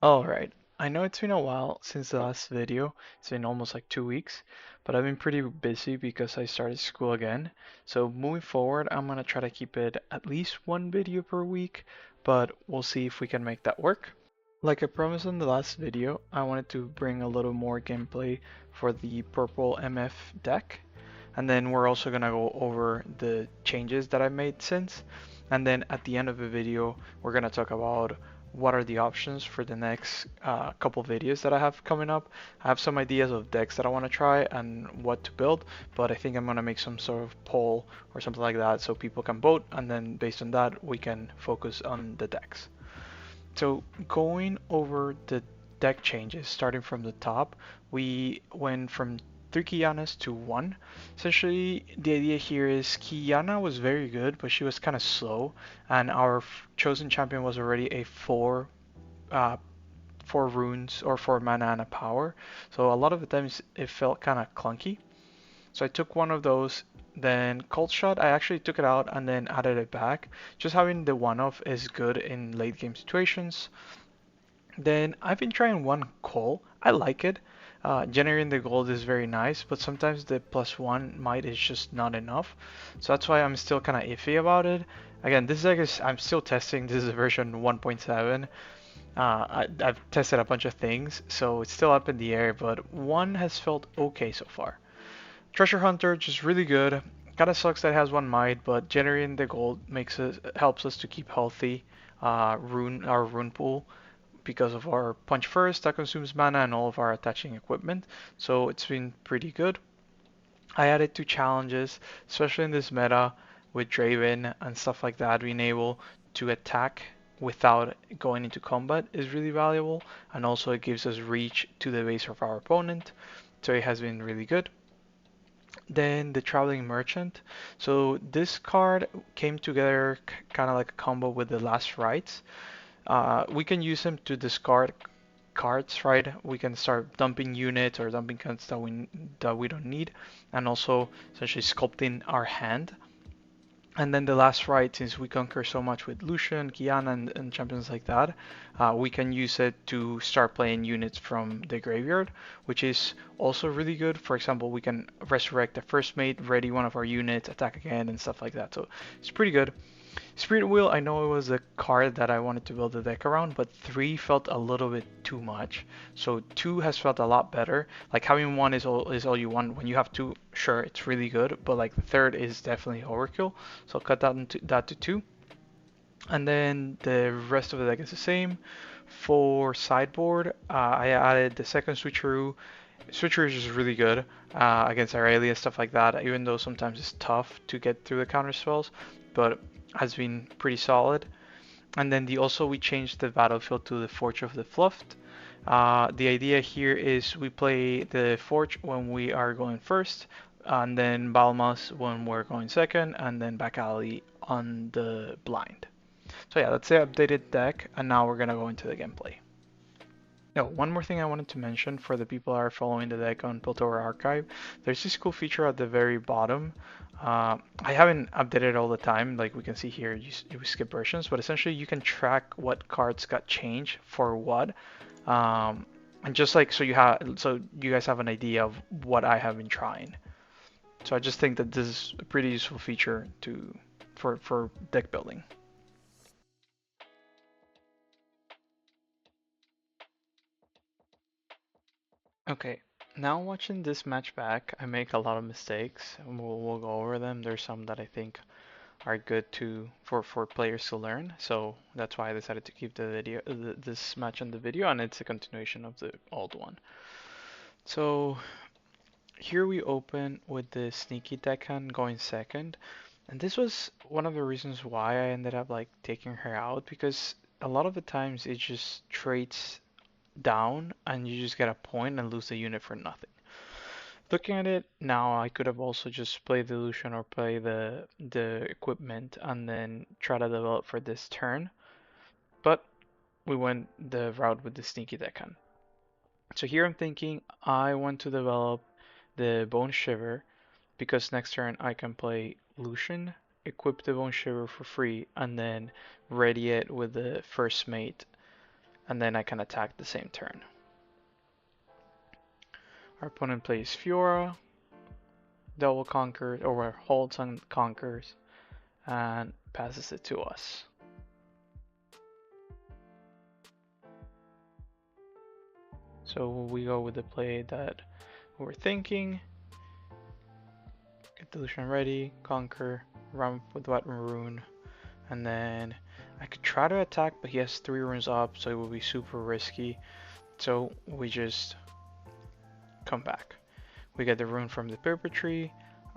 Alright, I know it's been a while since the last video. It's been almost like 2 weeks, but I've been pretty busy because I started school again. So moving forward, I'm gonna try to keep it at least one video per week, but we'll see if we can make that work. Like I promised in the last video, I wanted to bring a little more gameplay for the purple MF deck. And then we're also gonna go over the changes that I made since. And then at the end of the video, we're gonna talk about what are the options for the next couple videos that I have coming up. I have some ideas of decks that I want to try and what to build, but I think I'm gonna make some sort of poll or something like that so people can vote, and then based on that, we can focus on the decks. So going over the deck changes, starting from the top, we went from 3 Kianas to 1. Essentially, the idea here is Kiana was very good, but she was kind of slow, and our chosen champion was already a 4 runes or 4 mana and a power. So a lot of the times it felt kind of clunky. So I took one of those, then Cold Shot, I actually took it out and then added it back. Just having the one-off is good in late game situations. Then I've been trying one call. I like it. Generating the gold is very nice, but sometimes the +1 might is just not enough. So that's why I'm still kind of iffy about it. Again, this deck is I'm still testing. This is version 1.7. I've tested a bunch of things, so it's still up in the air, but one has felt okay so far. Treasure Hunter, just really good. Kinda sucks that it has one might, but generating the gold makes us helps us to keep healthy. Our rune pool because of our punch first that consumes mana and all of our attaching equipment. So it's been pretty good. I added 2 challenges, especially in this meta with Draven and stuff like that. Being able to attack without going into combat is really valuable, and also it gives us reach to the base of our opponent. So it has been really good. Then the Traveling Merchant. So this card came together kind of like a combo with the Last Rites. We can use them to discard cards, right? We can start dumping units or dumping cards that we don't need, and also essentially sculpting our hand. And then the last right, since we conquer so much with Lucian, Kiana, and champions like that, we can use it to start playing units from the graveyard, which is also really good. For example, we can resurrect the first mate, ready one of our units, attack again, and stuff like that. So it's pretty good. Spirit Wheel, I know it was a card that I wanted to build a deck around, but 3 felt a little bit too much. So 2 has felt a lot better. Like having 1 is all you want. When you have 2, sure, it's really good, but like the third is definitely overkill. So I'll cut that to 2. And then the rest of the deck is the same. For sideboard, I added the second switcheroo. Switcheroo is just really good against Irelia, stuff like that, even though sometimes it's tough to get through the counter spells, but has been pretty solid. And then we changed the battlefield to the Forge of the Fluffed. The idea here is we play the Forge when we are going first, and then Balmas when we're going second, and then Back Alley on the blind. So yeah, that's the updated deck, and now we're gonna go into the gameplay. No, one more thing I wanted to mention for the people that are following the deck on Piltover Archive, there's this cool feature at the very bottom. I haven't updated all the time, like we can see here, you skip versions, but essentially you can track what cards got changed for what. And just like so you guys have an idea of what I have been trying. So I just think that this is a pretty useful feature for deck building. Okay, now watching this match back, I make a lot of mistakes, and we'll go over them. There's some that I think are good for players to learn, so that's why I decided to keep this match on the video, and it's a continuation of the old one. So here we open with the sneaky deckhand going second, and this was one of the reasons why I ended up like taking her out, because a lot of the times it just trades down and you just get a point and lose the unit for nothing. Looking at it now, I could have also just played the illusion or play the equipment and then try to develop for this turn, but we went the route with the sneaky deckhand. So here I'm thinking I want to develop the Bone Shiver because next turn I can play Lucian, equip the Bone Shiver for free, and then ready it with the first mate and then I can attack the same turn. Our opponent plays Fiora, double conquers, or holds and conquers, and passes it to us. So we go with the play that we're thinking. Get Delusion ready, conquer, run with Wet Maroon, and then I could try to attack, but he has 3 runes up, so it would be super risky. So we just come back. We get the rune from the paper tree,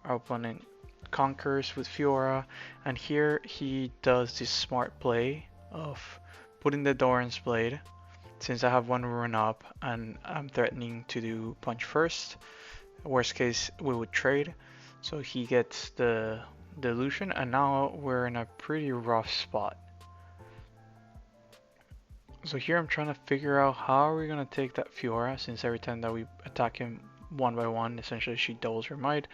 our opponent conquers with Fiora, and here he does this smart play of putting the Doran's Blade, since I have 1 rune up and I'm threatening to do punch first. Worst case, we would trade. So he gets the Delusion, and now we're in a pretty rough spot. So here I'm trying to figure out how are we going to take that Fiora, since every time that we attack him one by one, essentially she doubles her might.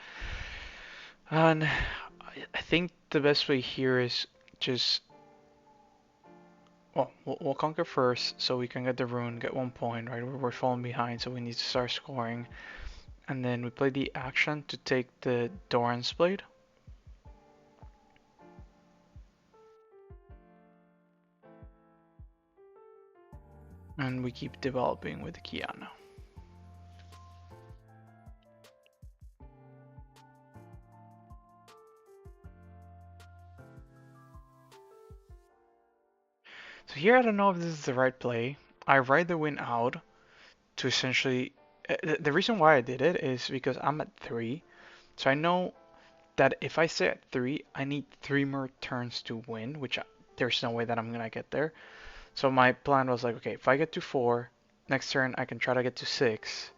And I think the best way here is just, well, we'll conquer first so we can get the rune, get 1 point, right? We're falling behind, so we need to start scoring. And then we play the action to take the Doran's Blade. And we keep developing with the Kiana. So here I don't know if this is the right play. I ride the win out to essentially... The reason why I did it is because I'm at 3. So I know that if I stay at 3, I need 3 more turns to win, which there's no way that I'm going to get there. So my plan was like, okay, if I get to 4, next turn I can try to get to 6,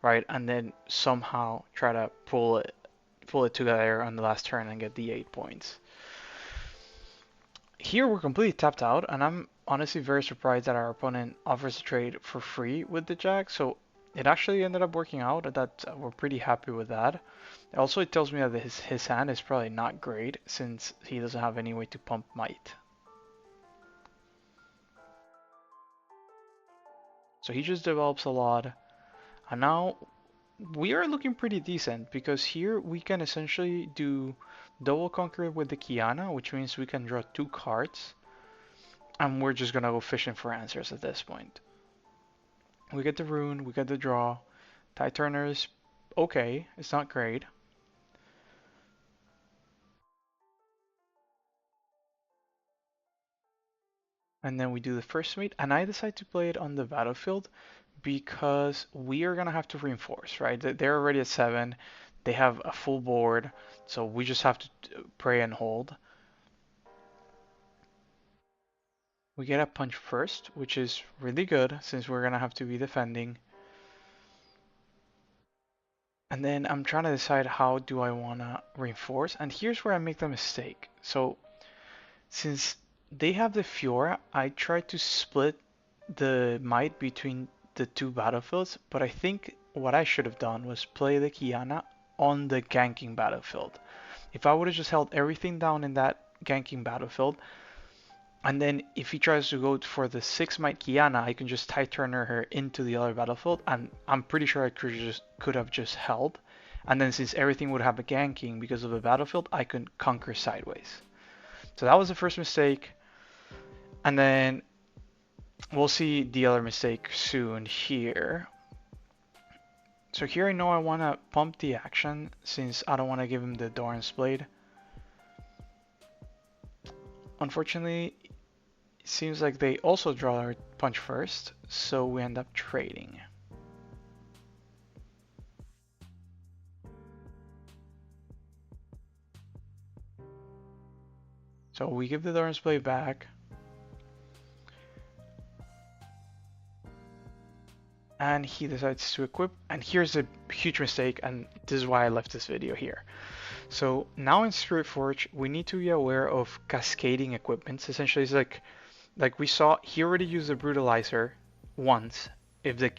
right? And then somehow try to pull it together on the last turn and get the 8 points. Here we're completely tapped out, and I'm honestly very surprised that our opponent offers a trade for free with the Jack. So it actually ended up working out. That we're pretty happy with that. Also, it tells me that his hand is probably not great since he doesn't have any way to pump might. So he just develops a lot, and now we are looking pretty decent because here we can essentially do double conquer with the Kiana, which means we can draw 2 cards, and we're just gonna go fishing for answers at this point. We get the rune, we get the draw. Tide Turner's okay, it's not great. And then we do the first mate, and I decide to play it on the battlefield because we are gonna have to reinforce, right? They're already at 7, they have a full board, so we just have to pray and hold. We get a punch first, which is really good since we're gonna have to be defending. And then I'm trying to decide how do I wanna reinforce, and here's where I make the mistake. So since they have the Fiora, I try to split the might between the 2 battlefields, but I think what I should have done was play the Kiana on the ganking battlefield. If I would have just held everything down in that ganking battlefield, and then if he tries to go for the 6 might Kiana, I can just Tide Turner her into the other battlefield, and I'm pretty sure I could have just held. And then since everything would have a ganking because of the battlefield, I could conquer sideways. So that was the first mistake. And then we'll see the other mistake soon here. So here I know I want to pump the action since I don't want to give him the Doran's Blade. Unfortunately, it seems like they also draw our punch first, so we end up trading. So we give the Doran's Blade back. And he decides to equip, and here's a huge mistake, and this is why I left this video here. So now in Spirit Forge, we need to be aware of cascading equipments. Essentially, it's like we saw, he already used the Brutalizer once. If the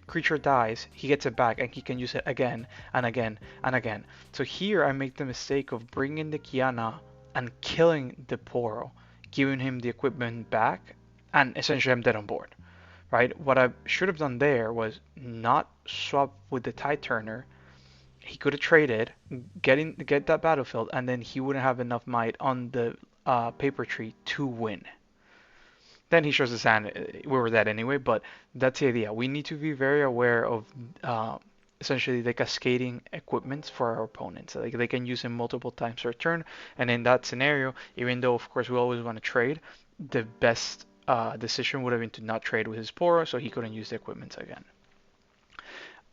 creature dies, he gets it back, and he can use it again, and again, and again. So here I make the mistake of bringing the Kiana and killing the Poro, giving him the equipment back, and essentially I'm dead on board. right? What I should have done there was not swap with the Tide Turner. He could have traded, get that battlefield, and then he wouldn't have enough might on the paper tree to win. Then he shows his hand. We were dead anyway, but that's the idea. We need to be very aware of uh, essentially the cascading equipment for our opponents. Like they can use him multiple times per turn, and in that scenario, even though of course we always want to trade, the best decision would have been to not trade with his Poro, so he couldn't use the equipment again.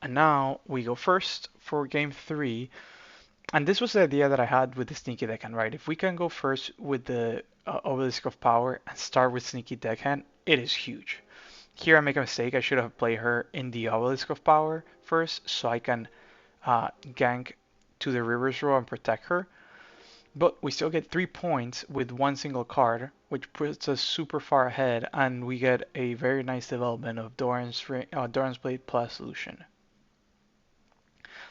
And now we go first for game three. And this was the idea that I had with the Sneaky Deckhand, right? If we can go first with the Obelisk of Power and start with Sneaky Deckhand, it is huge. Here I make a mistake. I should have played her in the Obelisk of Power first so I can gank to the River's Row and protect her. But we still get 3 points with one single card, which puts us super far ahead, and we get a very nice development of Doran's Blade plus Lucian.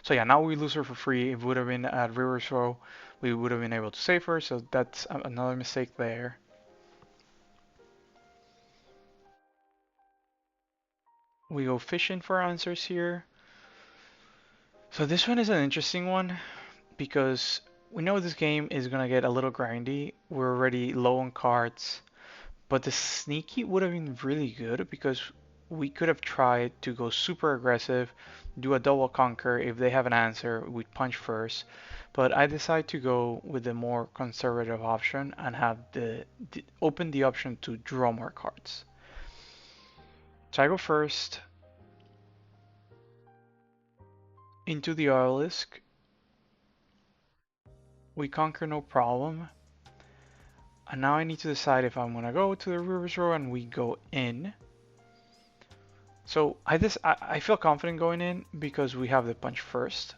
So yeah, now we lose her for free. If it would have been at River's Row, we would have been able to save her. So that's another mistake there. We go fishing for answers here. So this one is an interesting one because we know this game is gonna get a little grindy. We're already low on cards, but the sneaky would have been really good because we could have tried to go super aggressive, do a double conquer. If they have an answer, we'd punch first. But I decided to go with the more conservative option and have open the option to draw more cards. So I go first into the obelisk. We conquer no problem. And now I need to decide if I'm gonna go to the River's Row and we go in. So I feel confident going in because we have the punch first.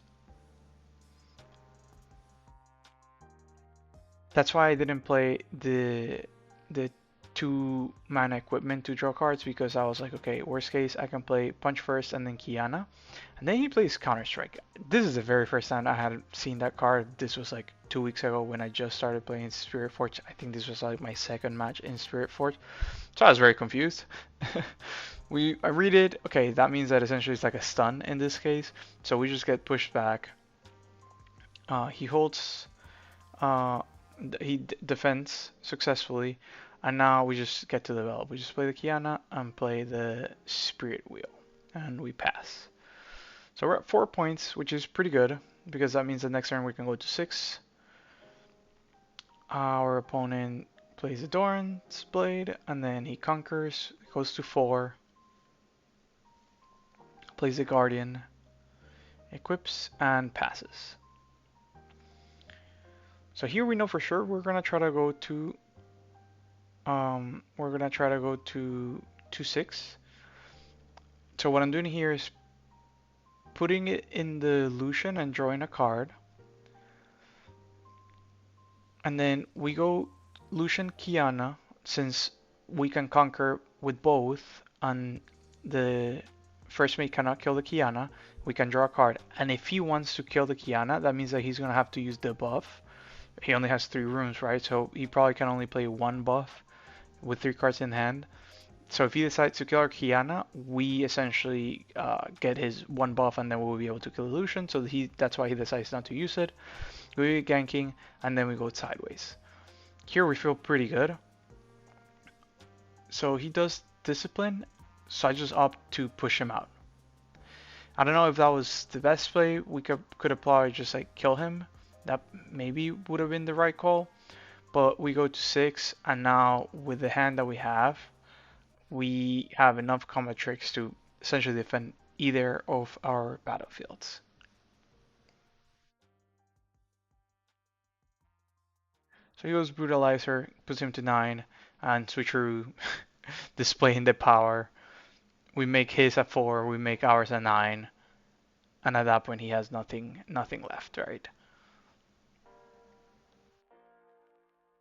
That's why I didn't play the 2 mana equipment to draw cards because I was like, okay, worst case I can play punch first and then Kiana. And then he plays Counter Strike. This is the very first time I had seen that card. This was like 2 weeks ago when I just started playing Spirit Forge. I think this was like my second match in Spirit Forge. So I was very confused. I read it. Okay, that means that essentially it's like a stun in this case. So we just get pushed back. He holds. He defends successfully, and now we just get to develop. We just play the Kiana and play the Spirit Wheel, and we pass. So we're at 4 points, which is pretty good because that means the next turn we can go to 6. Our opponent plays the Doran's Blade, and then he conquers, goes to 4, plays the Guardian, equips, and passes. So here we know for sure we're gonna try to go to 6. So what I'm doing here is putting it in the Lucian and drawing a card. And then we go Lucian Kiana since we can conquer with both and the first mate cannot kill the Kiana, we can draw a card. And if he wants to kill the Kiana, that means that he's gonna have to use the buff. He only has 3 rooms, right? So he probably can only play 1 buff with 3 cards in hand. So if he decides to kill our Kiana, we essentially get his 1 buff and then we'll be able to kill Lucian. So that's why he decides not to use it. We get ganking and then we go sideways. Here we feel pretty good. So he does discipline, so I just opt to push him out. I don't know if that was the best play. We could apply just like kill him. That maybe would have been the right call. But we go to 6, and now with the hand that we have enough combat tricks to essentially defend either of our battlefields. So he goes Brutalizer, puts him to 9, and Switcheroo displaying the power. We make his at 4, we make ours at 9, and at that point he has nothing left, right?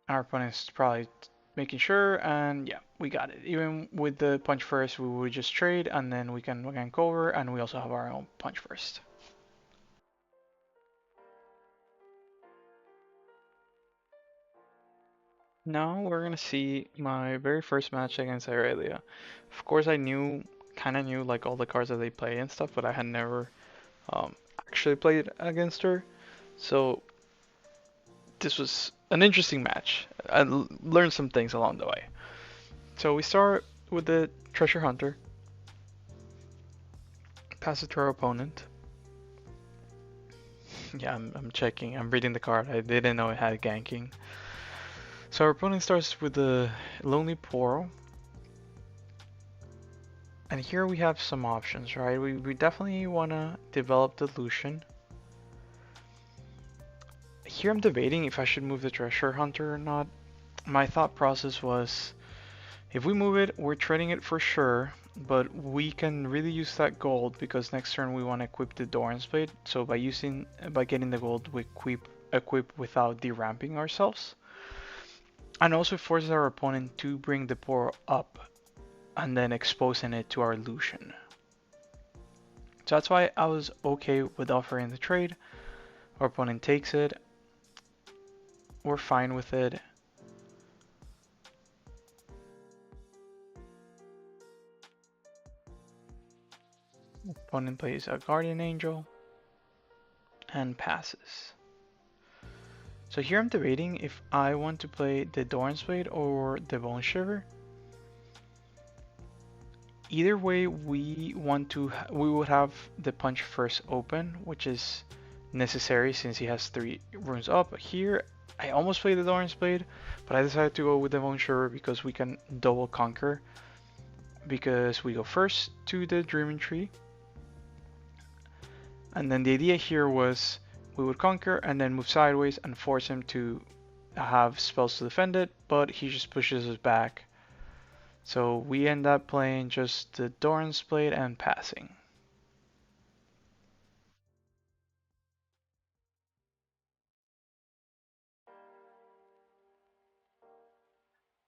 Our opponent's probably making sure, and yeah, we got it. Even with the punch first, we would just trade, and then we can cover, and we also have our own punch first. Now we're gonna see my very first match against Irelia. Of course, I kind of knew like all the cards that they play and stuff, but I had never actually played against her. So this was an interesting match. Learned some things along the way. So we start with the Treasure Hunter, pass it to our opponent. Yeah, I'm checking. I'm reading the card. I didn't know it had ganking. So our opponent starts with the Lonely Poro. And here we have some options, right? We definitely want to develop the Lucian. Here I'm debating if I should move the Treasure Hunter or not. My thought process was, if we move it, we're trading it for sure, but we can really use that gold because next turn we want to equip the Doran's Blade. So by getting the gold, we equip without deramping ourselves. And also it forces our opponent to bring the Poro up and then exposing it to our Lucian. So that's why I was okay with offering the trade. Our opponent takes it. We're fine with it. Opponent plays a Guardian Angel and passes. So here I'm debating if I want to play the Doran's Blade or the Bone Shiver. Either way, we would have the punch first open, which is necessary since he has 3 runes up. Here, I almost played the Doran's Blade, but I decided to go with the Bone Shiver because we can double conquer. Because we go first to the Dreaming Tree, and then the idea here was we would conquer and then move sideways and force him to have spells to defend it, but he just pushes us back. So we end up playing just the Doran's Blade and passing.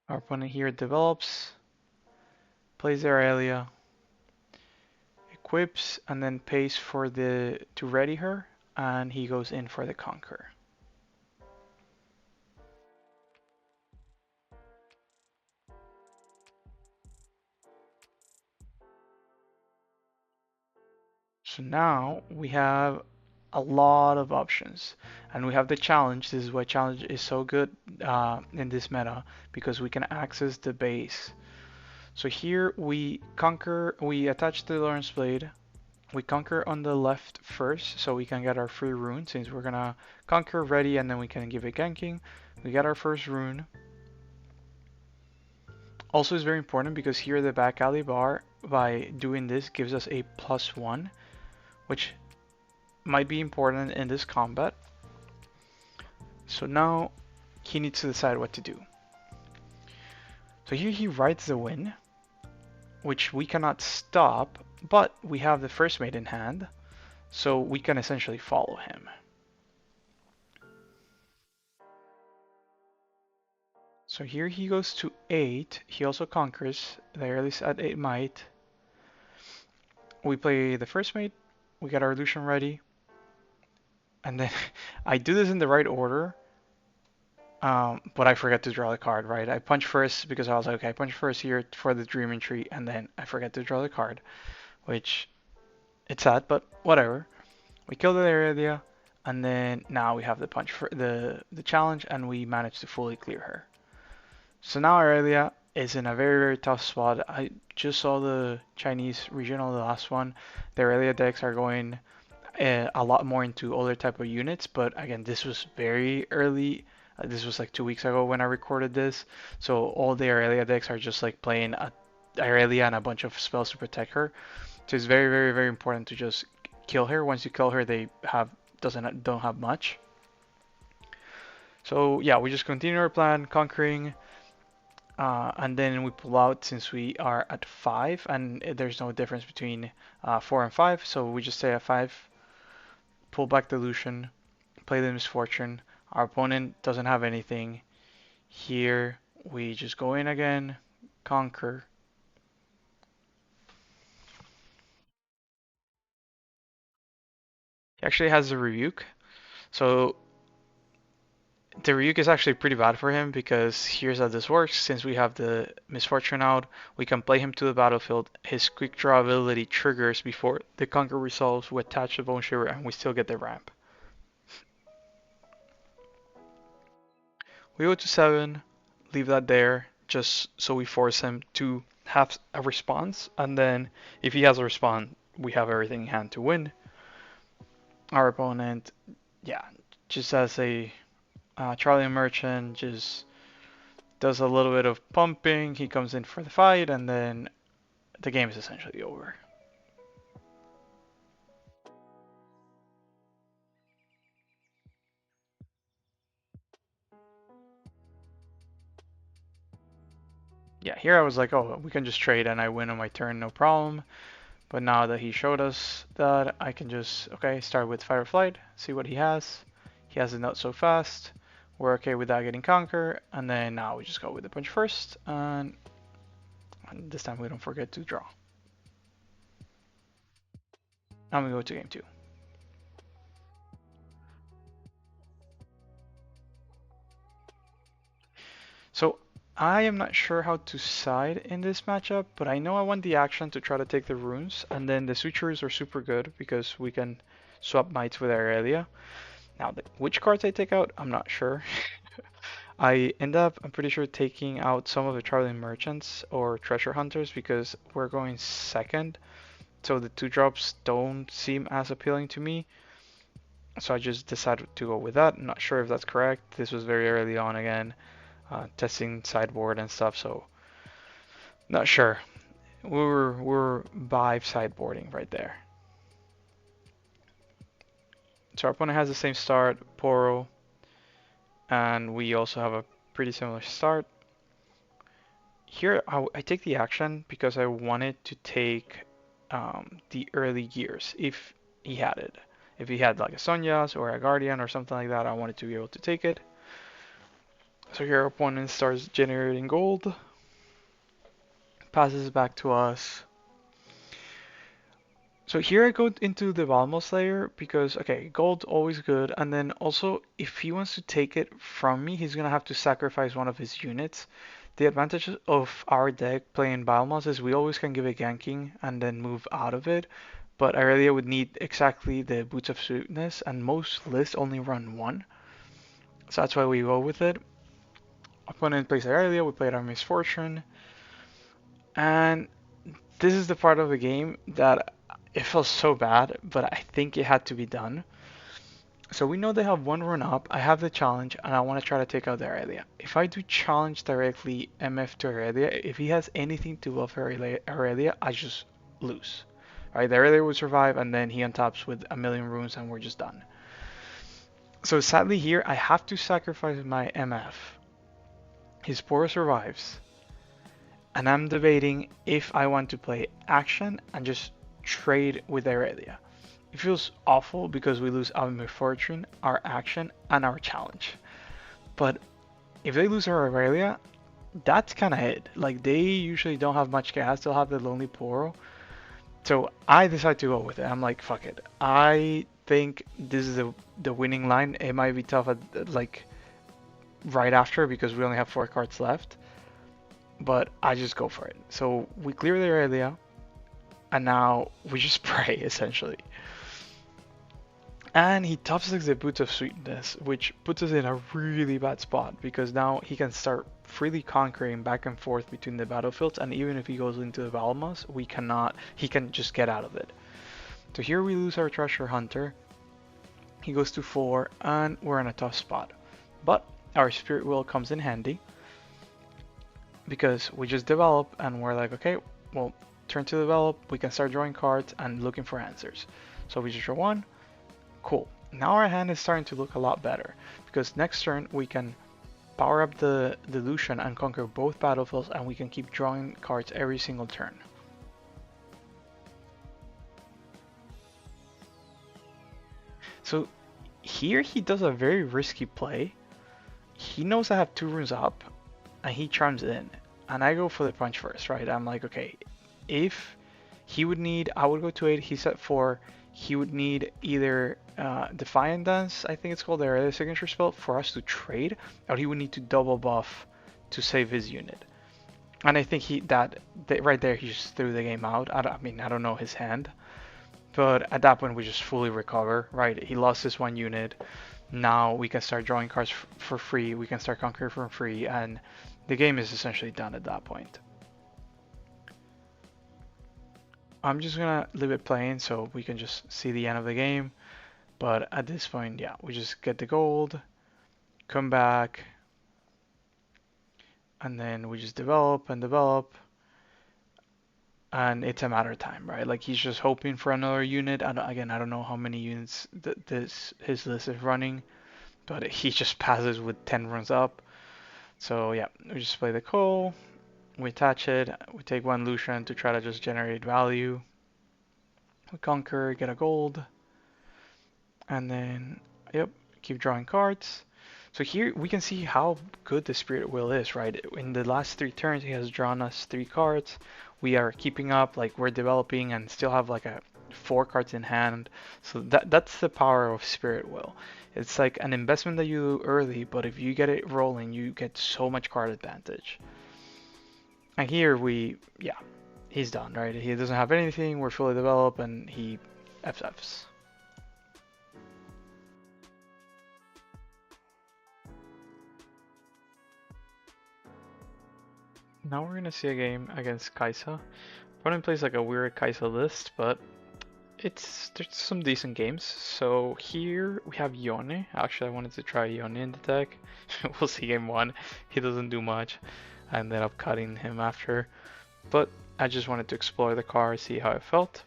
Our opponent here develops, plays Irelia, equips, and then pays for the to ready her, and he goes in for the conquer. So now we have a lot of options, and we have the challenge. This is why challenge is so good in this meta because we can access the base. So here we attach the Lawrence Blade. We conquer on the left first, so we can get our free rune since we're gonna conquer ready and then we can give it ganking. We get our first rune. Also is very important because here the back alley bar by doing this gives us a +1, which might be important in this combat. So now he needs to decide what to do. So here he rides the wind, which we cannot stop, but we have the first mate in hand, so we can essentially follow him. So here he goes to 8, he also conquers, there at least at 8 might. We play the first mate, we get our illusion ready, and then I do this in the right order, but I forget to draw the card, right? I punch first because I was like, okay, I punch first here for the Dreaming Tree, and then I forget to draw the card, which it's sad, but whatever. We kill the area, and then now we have the punch for the challenge, and we manage to fully clear her. So now Irelia is in a very tough spot. I just saw the Chinese regional, the last one. The Irelia decks are going a lot more into other type of units, but again, this was very early. This was like 2 weeks ago when I recorded this, so all the Irelia decks are just like playing Irelia and a bunch of spells to protect her. So it's very important to just kill her. Once you kill her, they don't have much. So yeah, we just continue our plan, conquering, and then we pull out since we are at 5, and there's no difference between 4 and 5. So we just stay at 5, pull back the Lucian, play the Misfortune. Our opponent doesn't have anything. Here we just go in again, conquer. He actually has a Rebuke. So The Ryuk is actually pretty bad for him because here's how this works. Since we have the Misfortune out, we can play him to the battlefield. His quick draw ability triggers before the Conquer resolves. We attach the Bone Shiver and we still get the ramp. We go to 7, leave that there just so we force him to have a response. And then if he has a response, we have everything in hand to win. Our opponent, yeah, just as a Charlie Merchant, just does a little bit of pumping. He comes in for the fight, and then the game is essentially over. Yeah, here I was like, oh, we can just trade and I win on my turn, no problem. But now that he showed us that, I can just, okay, start with Fire Flight, see what he has. He has it not so fast. We're okay with that getting Conquer, and then now we just go with the punch first, and this time we don't forget to draw. Now we go to game 2. So I am not sure how to side in this matchup, but I know I want the action to try to take the runes, and then the sutures are super good because we can swap mites with Irelia. Now, which cards I take out, I'm not sure. I end up, I'm pretty sure, taking out some of the traveling merchants or treasure hunters because we're going second, so the 2 drops don't seem as appealing to me. So I just decided to go with that. I'm not sure if that's correct. This was very early on again, testing sideboard and stuff, so not sure. We're by sideboarding right there. So our opponent has the same start, Poro, and we also have a pretty similar start. Here I take the action because I wanted to take the early gears if he had it. If he had like a Sonya's or a Guardian or something like that, I wanted to be able to take it. So here our opponent starts generating gold, passes it back to us. So here I go into the Valmo Slayer because, okay, gold always good, and then also if he wants to take it from me, he's gonna have to sacrifice one of his units. The advantage of our deck playing Balmos is we always can give it ganking and then move out of it, but Irelia would need exactly the Boots of Sweetness, and most lists only run one, so that's why we go with it. Opponent plays Irelia, we played our Misfortune, and this is the part of the game that it feels so bad, but I think it had to be done. So we know they have one run up. I have the challenge, and I want to try to take out the Irelia. If I do challenge directly MF to Irelia, if he has anything to buff Irelia, I just lose. Right, the Irelia would survive, and then he untaps with a million runes, and we're just done. So sadly here, I have to sacrifice my MF. His Poro survives, and I'm debating if I want to play action and just trade with Irelia. It feels awful because we lose our misfortune, our action, and our challenge. But if they lose our Irelia, that's kind of it. Like, they usually don't have much gas, they'll have the Lonely Poro. So I decide to go with it. I'm like, fuck it. I think this is the winning line. It might be tough at, like, right after because we only have 4 cards left. But I just go for it. So we clear the Irelia, and now we just pray, essentially. And he top 6 the Boots of Sweetness, which puts us in a really bad spot because now he can start freely conquering back and forth between the battlefields, and even if he goes into the Valmos, he can just get out of it. So here we lose our Treasure Hunter, he goes to 4, and we're in a tough spot. But our Spirit Wheel comes in handy because we just develop and we're like, okay, well, turn to develop, we can start drawing cards and looking for answers. So we just draw 1. Cool. Now our hand is starting to look a lot better because next turn we can power up the Delusion and conquer both battlefields, and we can keep drawing cards every single turn. So here he does a very risky play. He knows I have 2 runes up and he charms in, and I go for the punch first, right? I'm like, okay, if he would need, I would go to 8, he's at 4, he would need either Defiant Dance, I think it's called, the Irelia signature spell, for us to trade, or he would need to double buff to save his unit. And I think that right there he just threw the game out. I mean, I don't know his hand, but at that point we just fully recover, right? He lost this one unit. Now we can start drawing cards for free. We can start conquering for free, and the game is essentially done at that point. I'm just gonna leave it playing so we can just see the end of the game. But at this point, yeah, we just get the gold, come back, and then we just develop and develop. And it's a matter of time, right? Like he's just hoping for another unit. Again, I don't know how many units his list is running, but he just passes with 10 runs up. So yeah, we just play the coal, we attach it, we take one Lucian to try to just generate value. We conquer, get a gold, and then yep, keep drawing cards. So here we can see how good the Spirit Wheel is, right? In the last 3 turns, he has drawn us 3 cards. We are keeping up, like we're developing and still have like 4 cards in hand. So that's the power of Spirit Wheel. It's like an investment that you do early, but if you get it rolling, you get so much card advantage. And here yeah, he's done, right? He doesn't have anything, we're fully developed, and he FFs. Now we're gonna see a game against Kaisa. Opponent plays like a weird Kaisa list, but there's some decent games. So here we have Yone. Actually, I wanted to try Yone in the deck. We'll see game one. He doesn't do much. I ended up cutting him after, but I just wanted to explore the card, see how it felt.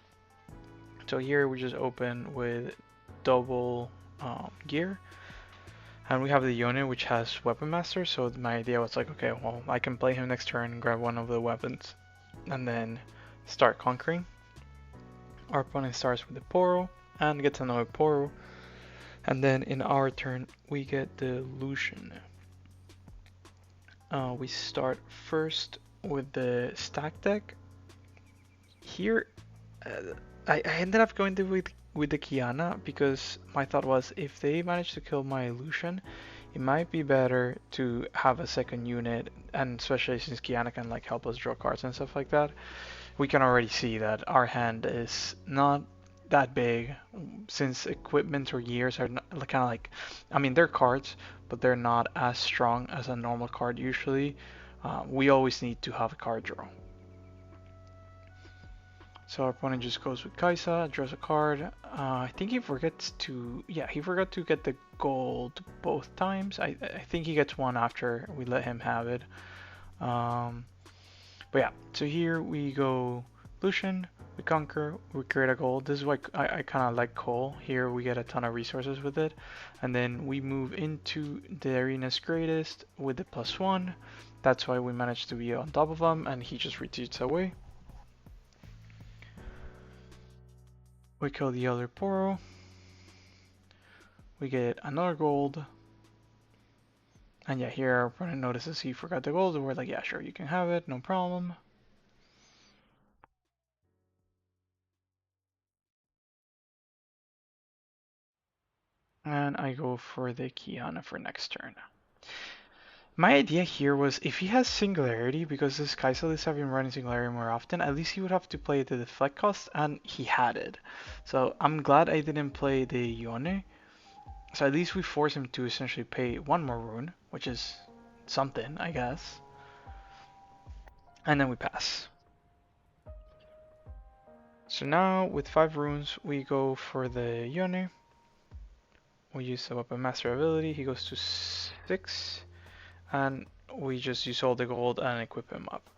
So here we just open with double gear. And we have the Yone, which has Weapon Master, so my idea was like, okay, well, I can play him next turn and grab one of the weapons, and then start conquering. Our opponent starts with the Poro, and gets another Poro, and then in our turn, we get the Lucian. We start first with the stack deck. Here, I ended up going with the Kiana because my thought was if they manage to kill my Lucian, it might be better to have a second unit, and especially since Kiana can like help us draw cards and stuff like that. We can already see that our hand is not that big since equipment or gears are kind of like, I mean they're cards, but they're not as strong as a normal card usually. We always need to have a card draw. So our opponent just goes with Kaisa, draws a card. I think he forgets to, yeah, he forgot to get the gold both times. I think he gets one after we let him have it. But yeah, so here we go Lucian, we conquer, we create a gold. This is why I kind of like coal. Here we get a ton of resources with it. And then we move into the arena's greatest with the +1. That's why we managed to be on top of him, and he just retreats away. We kill the other Poro. We get another gold. And yeah, here our opponent notices he forgot the gold, and we're like, yeah, sure, you can have it, no problem. And I go for the Kiana for next turn. My idea here was if he has Singularity, because this Kaisel is having running Singularity more often, at least he would have to play the deflect cost, and he had it. So I'm glad I didn't play the Yone. So at least we force him to essentially pay one more rune, which is something, I guess. And then we pass. So now with 5 runes, we go for the Yone. We use the Weapon Master ability, he goes to 6. And we just use all the gold and equip him up.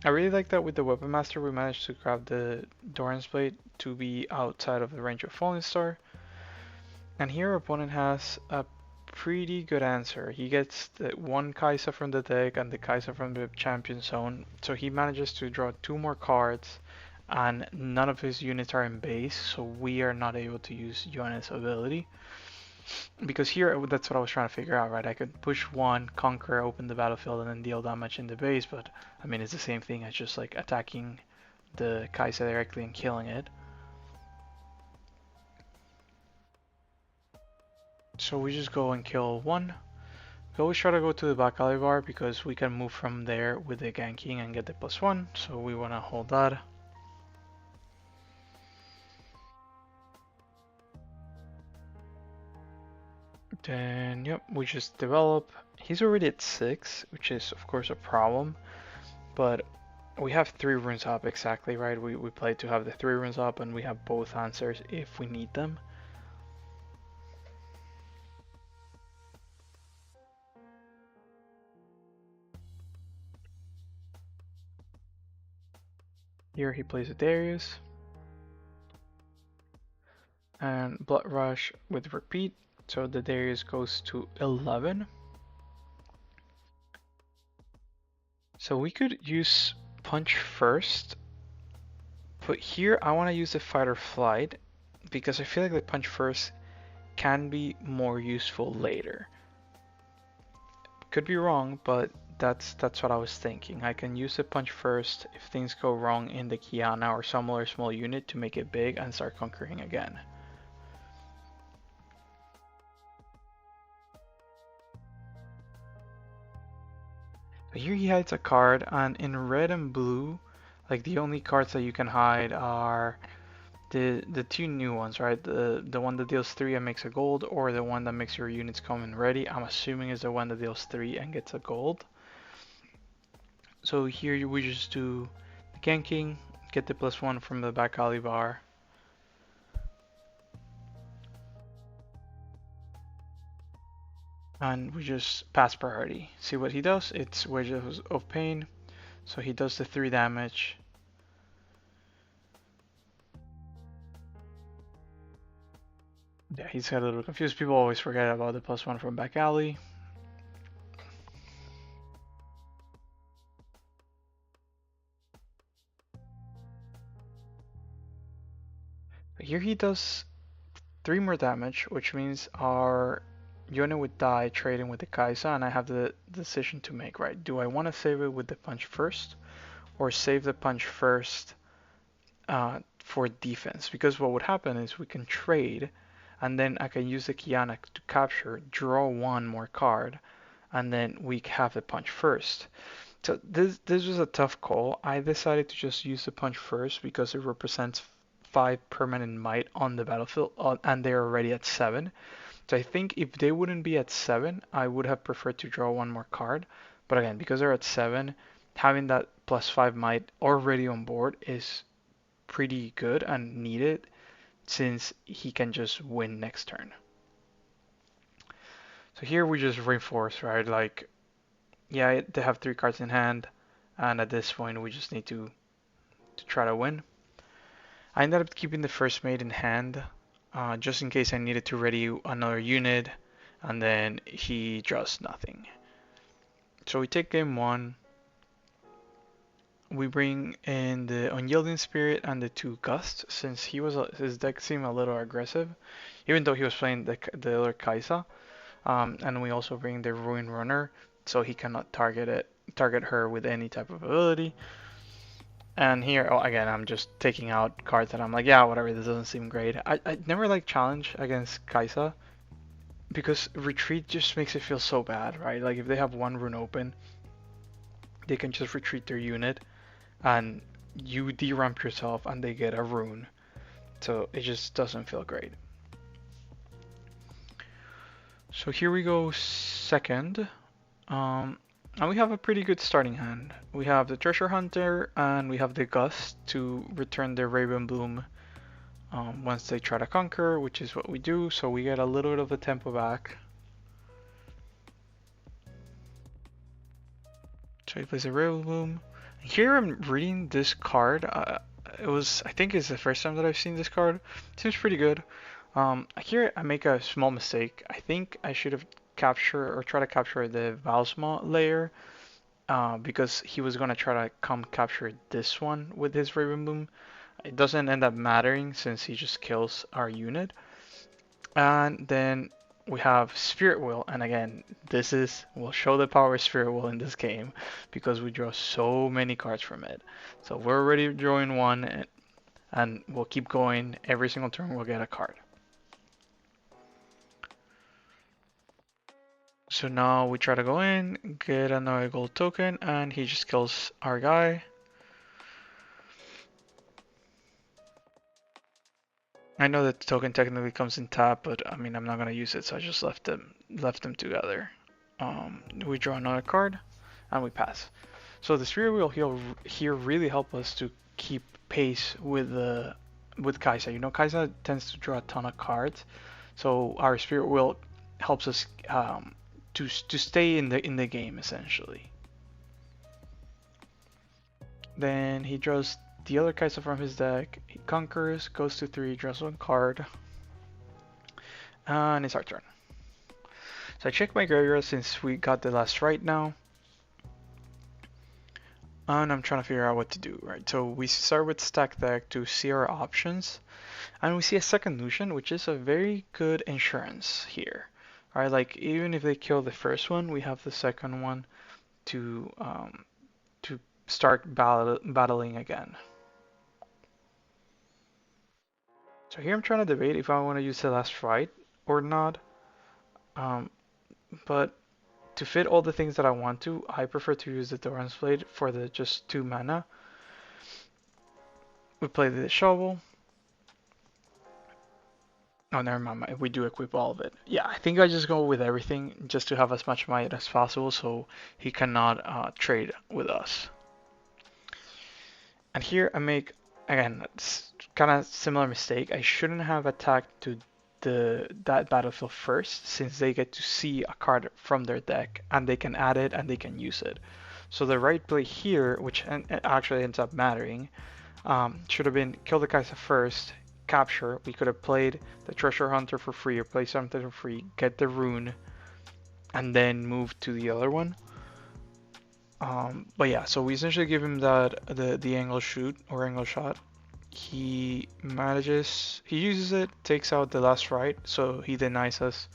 I really like that with the Weapon Master we managed to grab the Doran's Blade to be outside of the range of Falling Star. And here our opponent has a pretty good answer. He gets the one Kaisa from the deck and the Kaisa from the champion zone, so he manages to draw 2 more cards, and none of his units are in base, so we are not able to use Yone's ability. Because here, that's what I was trying to figure out, right? I could push one, conquer, open the battlefield, and then deal damage in the base, but I mean, it's the same thing as just like attacking the Kaisa directly and killing it. So we just go and kill one. We always try to go to the back alley bar because we can move from there with the ganking and get the +1. So we want to hold that. Then, yep, we just develop. He's already at 6, which is of course a problem, but we have 3 runes up exactly, right? We play to have the 3 runes up and we have both answers if we need them. Here he plays a Darius and Blood Rush with repeat, so the Darius goes to 11. So we could use Punch first, but here I want to use the Fight or Flight because I feel like the Punch first can be more useful later. Could be wrong, but that's what I was thinking. I can use the Punch first if things go wrong in the Kiana or some other small unit to make it big and start conquering again. So here he hides a card, and in red and blue, like the only cards that you can hide are the 2 new ones, right? The one that deals 3 and makes a gold, or the one that makes your units come in ready. I'm assuming is the one that deals 3 and gets a gold. So here we just do the ganking, get the +1 from the back alley bar. And we just pass priority. See what he does? It's Wedges of Pain. So he does the 3 damage. Yeah, he's got a little confused. People always forget about the +1 from back alley. But here he does 3 more damage, which means our unit would die trading with the Kaisa, and I have the decision to make, right? Do I want to save it with the punch first, or save the punch first for defense? Because what would happen is we can trade, and then I can use the Kiana to capture, draw 1 more card, and then we have the punch first. So this was a tough call. I decided to just use the punch first because it represents 5 permanent might on the battlefield, and they're already at 7. So I think if they wouldn't be at 7, I would have preferred to draw 1 more card. But again, because they're at 7, having that +5 might already on board is pretty good and needed since he can just win next turn. So here we just reinforce, right? Like, yeah, they have 3 cards in hand, and at this point we just need to try to win. I ended up keeping the first mate in hand, just in case I needed to ready another unit, and then he draws nothing. So we take game 1. We bring in the Unyielding Spirit and the 2 Gust, since his deck seemed a little aggressive, even though he was playing the other Kaisa. And we also bring the Ruin Runner, so he cannot target her with any type of ability. And here, oh, again, I'm just taking out cards that I'm like, yeah, whatever, this doesn't seem great. I never like challenge against Kaisa because retreat just makes it feel so bad, right? Like if they have 1 rune open, they can just retreat their unit and you de-ramp yourself and they get a rune. So it just doesn't feel great. So here we go second. And we have a pretty good starting hand. We have the Treasure Hunter and we have the Gust to return the Raven Bloom once they try to conquer, which is what we do. So we get a little bit of the tempo back. So he plays a Raven Bloom. Here I'm reading this card. I think it's the first time that I've seen this card. Seems pretty good. Here I make a small mistake. I think I should have captured or try to capture the Valsma layer because he was gonna try to come capture this one with his Raven Bloom. It doesn't end up mattering since he just kills our unit. And then we have Spirit Wheel, and again, will show the power of Spirit Wheel in this game because we draw so many cards from it. So we're already drawing 1, and we'll keep going. Every single turn we'll get a card. So now we try to go in, get another gold token, and he just kills our guy. I know that the token technically comes in tap, but I mean I'm not gonna use it, so I just left them together. We draw another card, and we pass. So the Spirit Wheel here really help us to keep pace with Kaisa. You know, Kaisa tends to draw a ton of cards, so our Spirit Wheel helps us to stay in the game essentially. Then he draws the other Kaisa from his deck. He conquers, goes to 3, draws one card, and it's our turn. So I check my graveyard since we got the last right now. And I'm trying to figure out what to do, right? So we start with stack deck to see our options. And we see a second Lucian, which is a very good insurance here. Alright, like even if they kill the first one, we have the second one to start battling again. So here I'm trying to debate if I want to use the last right or not. Um, but to fit all the things that I want to, I prefer to use the Doran's Blade for the just 2 mana. We play the shovel. Oh, never mind. We do equip all of it. Yeah, I think I just go with everything just to have as much might as possible so he cannot trade with us. And here I make, again, kind of similar mistake. I shouldn't have attacked to that battlefield first since they get to see a card from their deck and they can add it and they can use it. So the right play here, which actually ends up mattering, should have been kill the Kai'Sa first, capture. We could have played the Treasure Hunter for free or play something for free, get the rune, and then move to the other one. But yeah, so we essentially give him the angle shoot or angle shot. He uses it, takes out the last right, so he denies us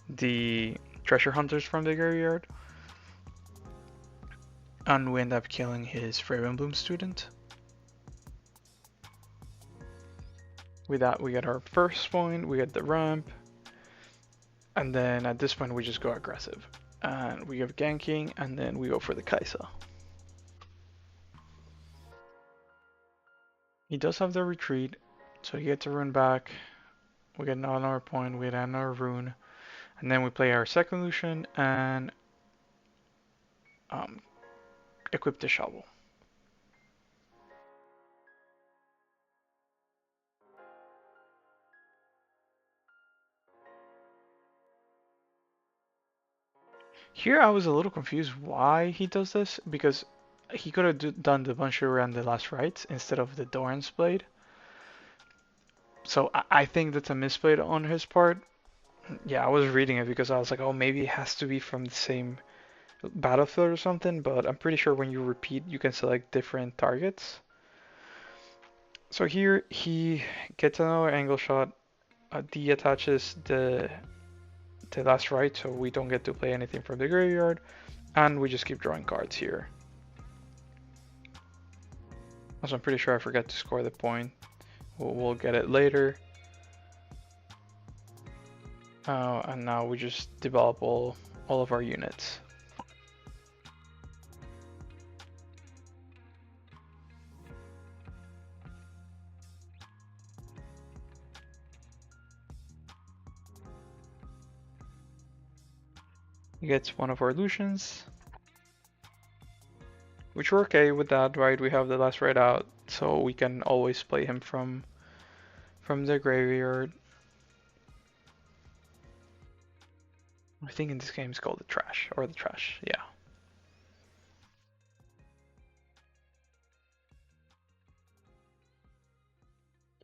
the treasure hunters from the graveyard. And we end up killing his Ravenbloom student. With that, we get our first point, we get the ramp, and then at this point we just go aggressive. And we have ganking, and then we go for the Kai'Sa. He does have the retreat, so he gets a rune back. We get another point, we get another rune, and then we play our second Lucian and equip the shovel. Here I was a little confused why he does this, because he could have done the Bunshiro and the last rites instead of the Doran's Blade. So I think that's a misplay on his part. Yeah, I was reading it because I was like, oh, maybe it has to be from the same battlefield or something, but I'm pretty sure when you repeat, you can select different targets. So here he gets another angle shot, deattaches the last right, so we don't get to play anything from the graveyard, and we just keep drawing cards here. Also, I'm pretty sure I forgot to score the point. We'll get it later. And now we just develop all of our units. He gets one of our Lucians, which we're okay with that, right? We have the last right out, so we can always play him from the graveyard. I think in this game it's called the trash, or the trash, yeah.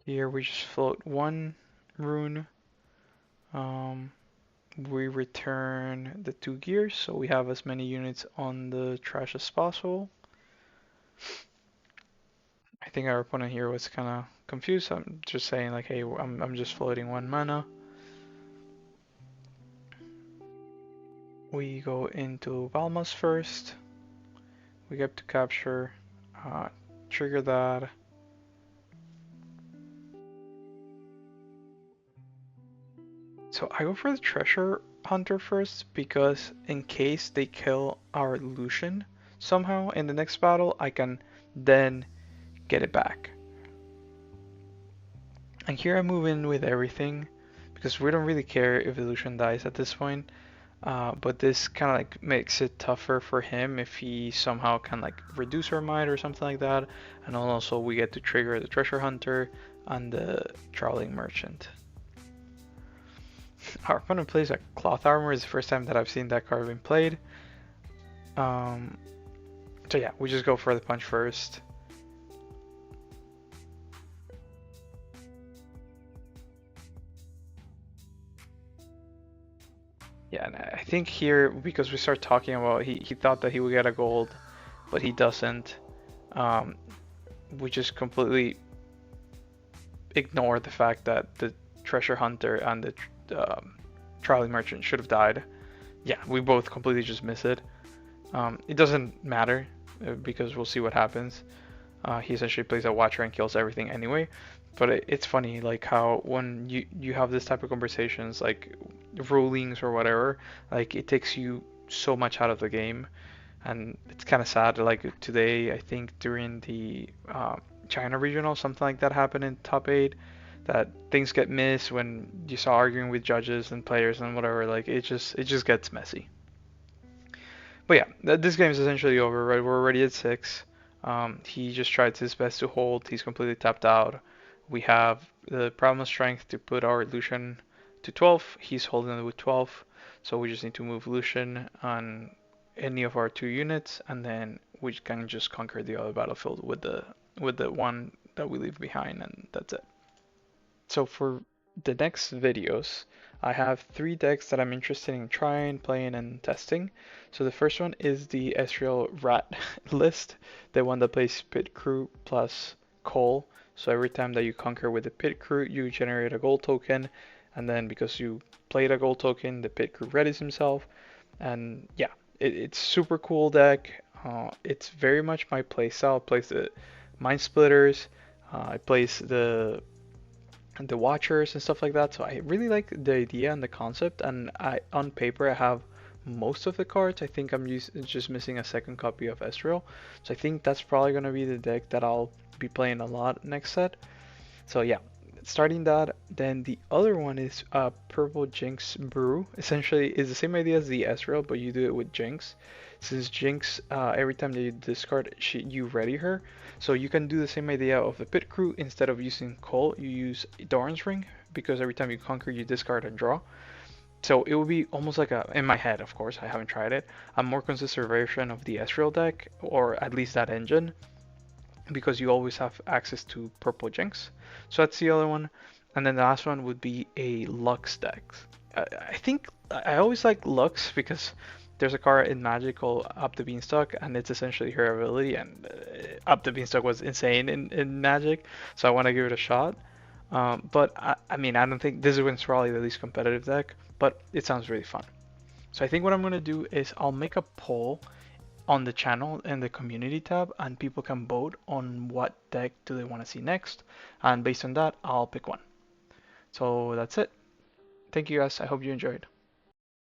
Here we just float one rune. We return the 2 gears, so we have as many units on the trash as possible. I think our opponent here was kind of confused. I'm just saying like, hey, I'm just floating 1 mana. We go into Valmas first. We get to capture, trigger that. So I go for the treasure Hunter first because in case they kill our Lucian somehow in the next battle, I can then get it back. And here I move in with everything because we don't really care if Lucian dies at this point. But this kind of like makes it tougher for him if he somehow can like reduce our might or something like that. And also we get to trigger the treasure hunter and the traveling merchant. Our opponent plays a cloth armor. Is the first time that I've seen that card being played. Um, so yeah, we just go for the punch first. Yeah, and I think here, because we start talking about he thought that he would get a gold, but he doesn't. Um, we just completely ignore the fact that the treasure hunter and the traveling merchant should have died. Yeah, we both completely just miss it. It doesn't matter because we'll see what happens. He essentially plays a watcher and kills everything anyway. But it's funny, like how when you have this type of conversations, like rulings or whatever, like it takes you so much out of the game, and it's kind of sad. Like today, I think during the China regional, something like that happened in top eight, that things get missed when you saw arguing with judges and players and whatever. Like it just gets messy. But yeah, this game is essentially over, right? We're already at six. He just tried his best to hold. He's completely tapped out. We have the problem of strength to put our Lucian to 12. He's holding it with 12. So we just need to move Lucian on any of our two units, and then we can just conquer the other battlefield with the one that we leave behind, and that's it. So for the next videos, I have three decks that I'm interested in trying, playing, and testing. So the first one is the Ezreal Rat list, the one that plays Pit Crew plus Coal. So every time that you conquer with the Pit Crew, you generate a gold token, and then because you played a gold token, the Pit Crew readies himself. And yeah, it's super cool deck. It's very much my playstyle. It plays the Mind Splitters. It plays the watchers and stuff like that. So I really like the idea and the concept. And I on paper I have most of the cards. I think I'm just missing a second copy of Ezreal. So I think that's probably gonna be the deck that I'll be playing a lot next set. So yeah, starting that. Then the other one is Purple Jinx Brew. Essentially, it's the same idea as the Ezreal, but you do it with Jinx. Since Jinx, every time that you discard, you ready her. So you can do the same idea of the Pit Crew. Instead of using Coal, you use Doran's Ring, because every time you conquer, you discard and draw. So it will be almost like a, in my head, of course, I haven't tried it, a more consistent version of the Ezreal deck, or at least that engine, because you always have access to Purple Jinx. So that's the other one. And then the last one would be a Lux deck. I think I always like Lux because there's a card in Magic called Up the Beanstalk, and it's essentially her ability. And Up the Beanstalk was insane in Magic, so I want to give it a shot. But I mean, I don't think this one's probably the least competitive deck, but it sounds really fun. So I think what I'm gonna do is I'll make a poll on the channel in the community tab, and people can vote on what deck do they want to see next, and based on that I'll pick one. So that's it. Thank you guys, I hope you enjoyed.